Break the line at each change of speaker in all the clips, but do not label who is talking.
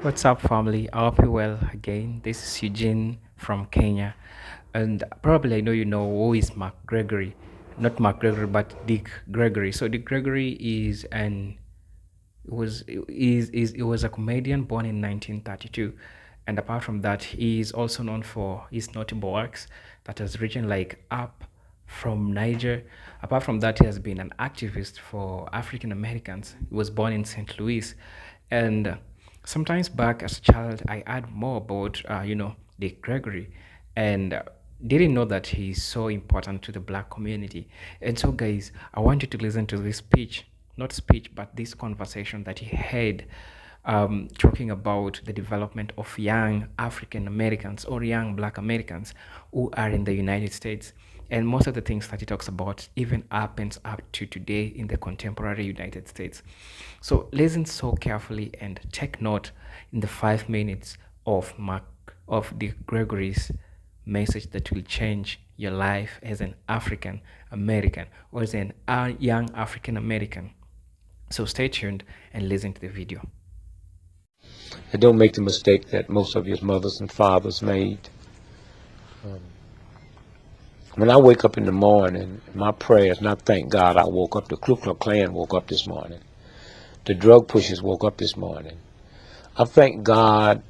What's up, family? I hope you well again. This is Eugene from Kenya, and probably I know you know who is Mark Gregory, not Mark Gregory, but Dick Gregory. So Dick Gregory is an is he was a comedian born in 1932, and apart from that, he is also known for his notable works that has written like Up from Niger. Apart from that, he has been an activist for African Americans. He was born in St. Louis, and sometimes back as a child, I heard more about Dick Gregory, and didn't know that he's so important to the black community. And so, guys, I want you to listen to this speech, not speech, but this conversation that he had, talking about the development of young African Americans or young Black Americans who are in the United States. And most of the things that he talks about even happens up to today in the contemporary United States. So listen so carefully and take note in the 5 minutes of the Gregory's message that will change your life as an African American or as an young African American. So stay tuned and listen to the video.
And don't make the mistake that most of your mothers and fathers made. When I wake up in the morning, my prayers, and I thank God I woke up, the Ku Klux Klan woke up this morning. The drug pushers woke up this morning. I thank God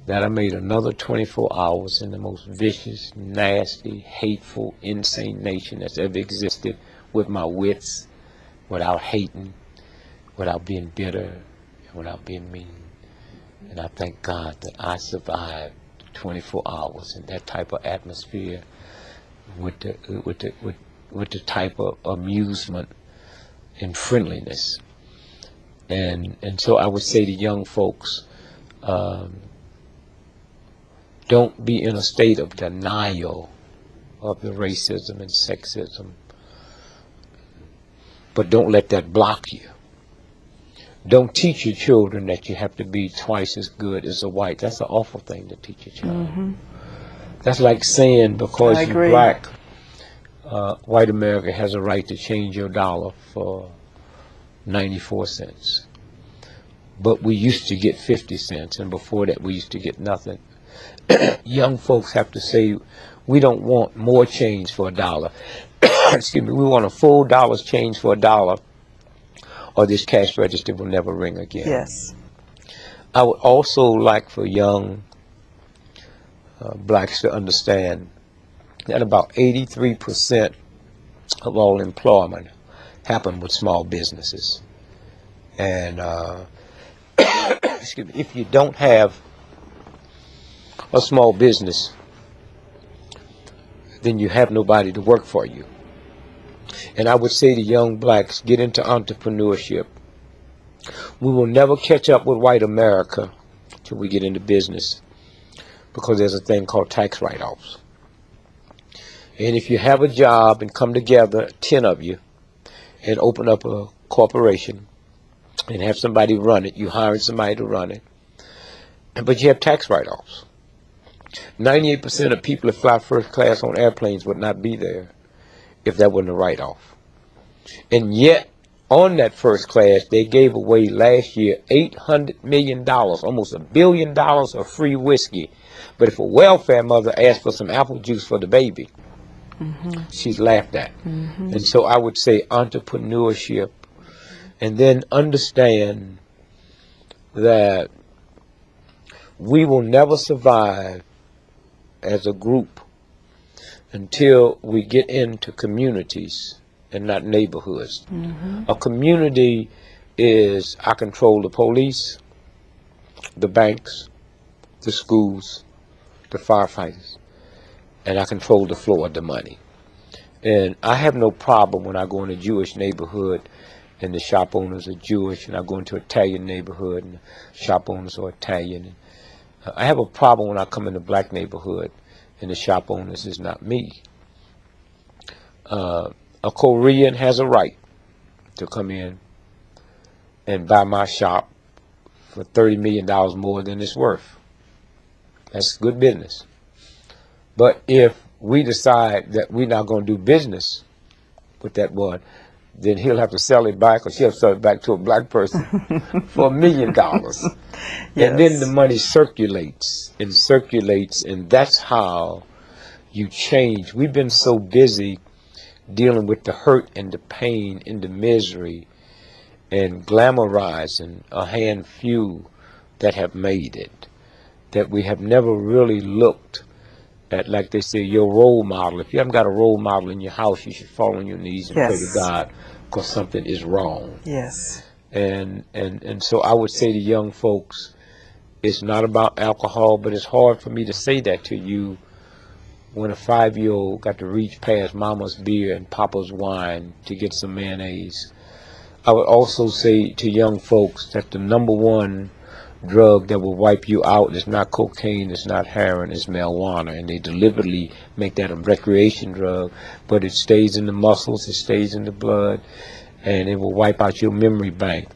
that I made another 24 hours in the most vicious, nasty, hateful, insane nation that's ever existed with my wits, without hating, without being bitter, and without being mean. And I thank God that I survived 24 hours in that type of atmosphere with the type of amusement and friendliness. And so I would say to young folks, don't be in a state of denial of the racism and sexism, but don't let that block you. Don't teach your children that you have to be twice as good as a white. That's an awful thing to teach a child. That's like saying because you're black, white America has a right to change your dollar for 94 cents. But we used to get 50 cents, and before that we used to get nothing. Young folks have to say, we don't want more change for a dollar. Excuse me, we want a full dollar's change for a dollar, or this cash register will never ring again.
Yes.
I would also like for young blacks to understand that about 83% of all employment happen with small businesses. And excuse me, if you don't have a small business, then you have nobody to work for you. And I would say to young blacks, get into entrepreneurship. We will never catch up with white America till we get into business, because there's a thing called tax write-offs. And if you have a job and come together, 10 of you, and open up a corporation and have somebody run it, you hiring somebody to run it, but you have tax write-offs. 98% of people that fly first class on airplanes would not be there if that wasn't a write-off. And yet, on that first class, they gave away last year $800 million, almost $1 billion of free whiskey. But if a welfare mother asked for some apple juice for the baby, she's laughed at. And so I would say entrepreneurship, and then understand that we will never survive as a group until we get into communities and not neighborhoods. A community is, I control the police, the banks, the schools, the firefighters, and I control the flow of the money. And I have no problem when I go in a Jewish neighborhood and the shop owners are Jewish, and I go into an Italian neighborhood and the shop owners are Italian. I have a problem when I come in a black neighborhood and the shop owners is not me. A Korean has a right to come in and buy my shop for $30 million more than it's worth. That's good business. But if we decide that we're not going to do business with that one, then he'll have to sell it back, or she'll sell it back to a black person for $1 million.
Yes.
And then the money circulates, and that's how you change. We've been so busy dealing with the hurt and the pain and the misery and glamorizing a hand few that have made it, that we have never really looked at, like they say, your role model. If you haven't got a role model in your house, you should fall on your knees and pray to God, because something is wrong.
Yes.
And so I would say to young folks, it's not about alcohol, but it's hard for me to say that to you when a 5-year-old got to reach past mama's beer and papa's wine to get some mayonnaise. I would also say to young folks that the number one drug that will wipe you out is not cocaine, it's not heroin, it's marijuana. And they deliberately make that a recreation drug, but it stays in the muscles, it stays in the blood, and it will wipe out your memory bank.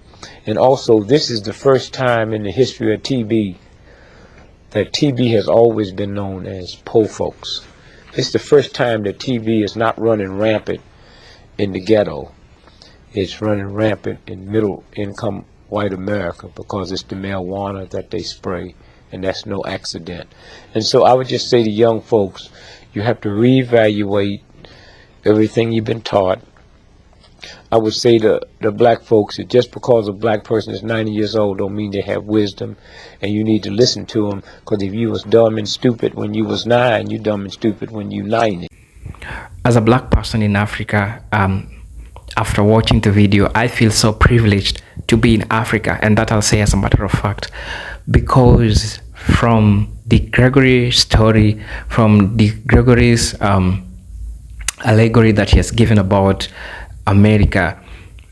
And also, this is the first time in the history of TB that TB has always been known as poor folks. It's the first time that TB is not running rampant in the ghetto. It's running rampant in middle income white America, because it's the marijuana that they spray, and that's no accident. And so I would just say to young folks, you have to reevaluate everything you've been taught. I would say to the black folks that just because a black person is 90 years old don't mean they have wisdom, and you need to listen to them, because if you was dumb and stupid when you was 9, you dumb and stupid when you 90.
As a black person in Africa, after watching the video, I feel so privileged to be in Africa, and that I'll say as a matter of fact, because from the Gregory story, from the Gregory's allegory that he has given about America,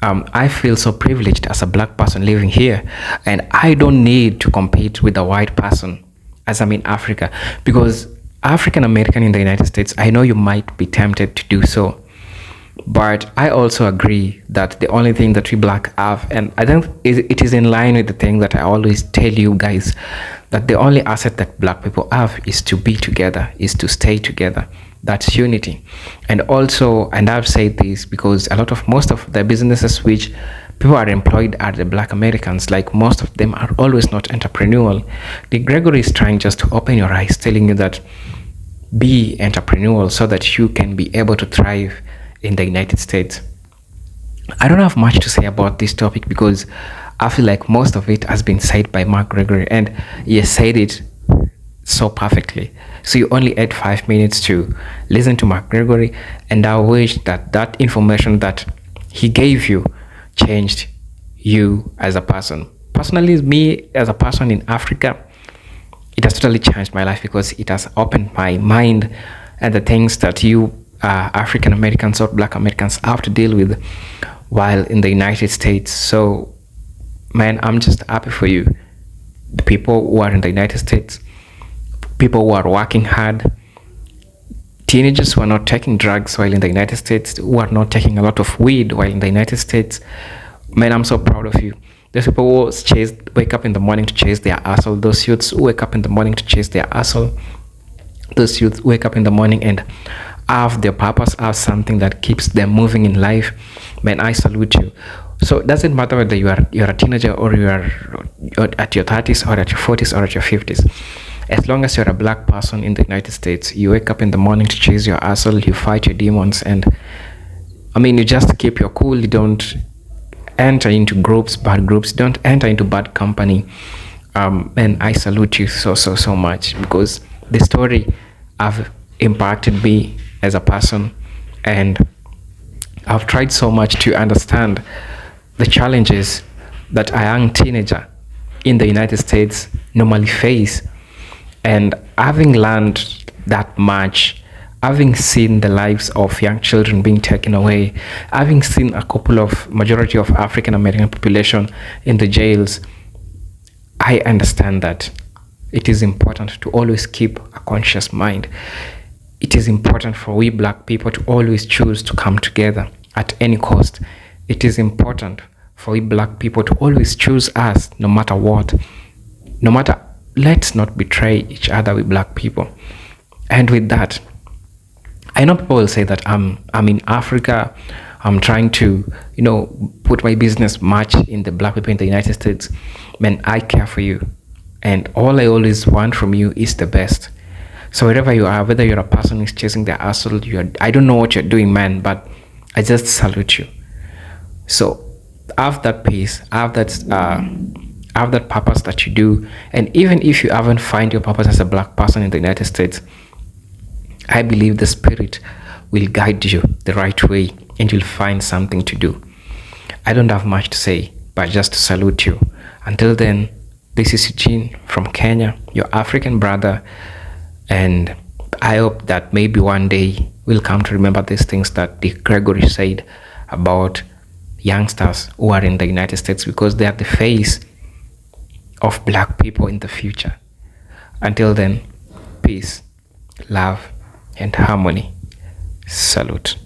I feel so privileged as a black person living here, and I don't need to compete with a white person as I'm in Africa, because African American in the United States, I know you might be tempted to do so, but I also agree that the only thing that we black have, and I think it is in line with the thing that I always tell you guys, that the only asset that black people have is to be together, is to stay together. That's unity. And also, and I've said this because most of the businesses which people are employed are the black Americans, like most of them are always not entrepreneurial. The Gregory is trying just to open your eyes, telling you that be entrepreneurial so that you can be able to thrive in the United States. I don't have much to say about this topic because I feel like most of it has been said by Mark Gregory, and he has said it so perfectly. So you only had 5 minutes to listen to Mark Gregory, and I wish that that information that he gave you changed you as a person. Personally, me as a person in Africa, it has totally changed my life because it has opened my mind and the things that you African Americans or black Americans have to deal with while in the United States. So man, I'm just happy for you, the people who are in the United States, people who are working hard, teenagers who are not taking drugs while in the United States, who are not taking a lot of weed while in the United States. Man, I'm so proud of you. Those people who wake up in the morning to chase their hustle, those youths who wake up in the morning to chase their hustle, those youths who wake up in the morning and have their purpose, have something that keeps them moving in life. Man, I salute you. So it doesn't matter whether you're a teenager or you're at your 30s or at your 40s or at your 50s. As long as you're a black person in the United States, you wake up in the morning to chase your hustle, you fight your demons, and I mean, you just keep your cool. You don't enter into bad groups, don't enter into bad company. And I salute you so much, because the story have impacted me as a person, and I've tried so much to understand the challenges that a young teenager in the United States normally face. And having learned that much, having seen the lives of young children being taken away, having seen majority of African American population in the jails, I understand that it is important to always keep a conscious mind. It is important for we black people to always choose to come together at any cost. It is important for we black people to always choose us no matter what. Let's not betray each other, we black people. And with that, I know people will say that I'm in Africa, I'm trying to, put my business much in the black people in the United States, man, I care for you. And all I always want from you is the best. So wherever you are, whether you're a person who's chasing the hustle, I don't know what you're doing, man, but I just salute you. So have that peace, have that purpose that you do. And even if you haven't find your purpose as a black person in the United States, I believe the spirit will guide you the right way and you'll find something to do. I don't have much to say, but just to salute you. Until then, this is Eugene from Kenya, your African brother, and I hope that maybe one day we'll come to remember these things that the Gregory said about youngsters who are in the United States, because they are the face of black people in the future. Until then, peace, love, and harmony. Salute.